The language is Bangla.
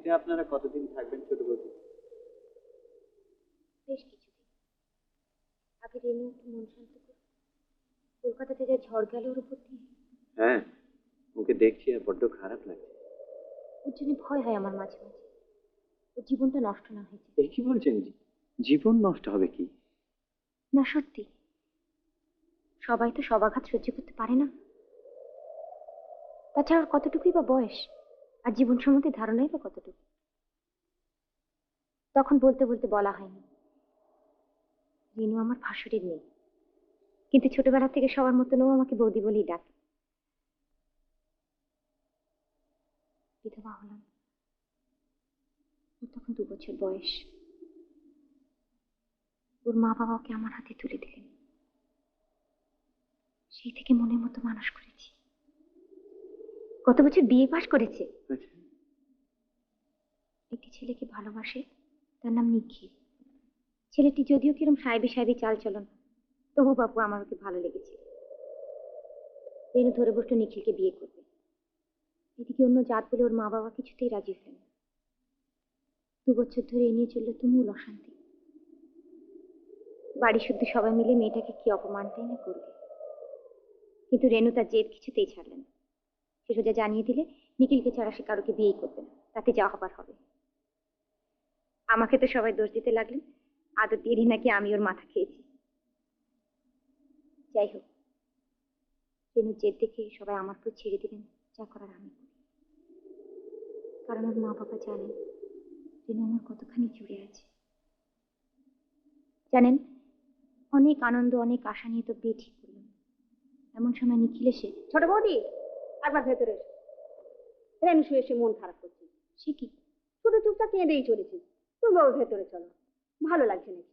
বাড়িতে আপনারা কতদিন থাকবেন ছোট বৌদি? বেশ কিছুদিন। আগে রেনু একটু মন শান্ত করে কলকাতাতে যা ঝড় গেল ওর উপর দিয়ে। হ্যাঁ, ওকে দেখছি আর বড্ড খারাপ লাগছে। ওর জন্য ভয় হয় আমার মাঝে মাঝে, ওর জীবনটা নষ্ট না হয়েছে। এই কি বলছেন? জীবন নষ্ট হবে কি? না সত্যি, সবাই তো সব আঘাত সহ্য করতে পারে না। তাছাড়া ওর কতটুকুই বা বয়স, আর জীবন সম্বন্ধে ধারণাই বা কতটুকু। তখন বলতে বলতে বলা হয়নি, রেনু আমার ভাসুরের মেয়ে, কিন্তু ছোটবেলা থেকে সবার মতন ও আমাকে বৌদি বলেই ডাকে। বিধবা হলাম, ওর তখন 2 বছর বয়স। ওর মা বাবা ওকে আমার হাতে তুলে দিলেন। সেই থেকে মনের মতো মানুষ করেছি। গত বছর বিয়ে পাশ করেছে। একটি ছেলেকে ভালোবাসে, তার নাম নিখিল। ছেলেটি যদিও কিরম সাহেবি সাহেবি চাল চলন, তবু বাপু আমার ওকে ভালো লেগেছিল। রেনু ধরে বসলো নিখিলকে বিয়ে করবে। এদিকে অন্য জাত বলে ওর মা বাবা কিছুতেই রাজি হলেন না। 2 বছর ধরে এ নিয়ে চললো তুমুল অশান্তি। বাড়ি শুদ্ধ সবাই মিলে মেয়েটাকে কি অপমানটাই না করবে। কিন্তু রেনু তার জেদ কিছুতেই ছাড়লেন না। সে সোজা জানিয়ে দিলে নিখিলকে ছাড়া সে কারোকে বিয়েই করবে না, তাতে যা হবার হবে। আমাকে তো সবাই দোষ দিতে লাগলেন, আদর দিয়ে নাকি আমি ওর মাথা খেয়েছি। যাই হোক, রেনুর জেদ দেখে সবাই আমার উপর ছেড়ে দিলেন, যা করার আমি করি। কারণ ওর মা বাবা জানেন রেনু আমার কতখানি জুড়ে আছে। জানেন, অনেক আনন্দ অনেক আশা নিয়ে তো বিয়ে ঠিক করলাম। এমন সময় নিখিল এসে, ছোট বৌদি একবার ভেতরে এসো। রেনু শুয়ে এসে মন খারাপ করছে। সে কি? শুধু চুপচাপ কেঁদেই চলেছে। তুমি বাবু ভেতরে চলো, ভালো লাগছে নাকি?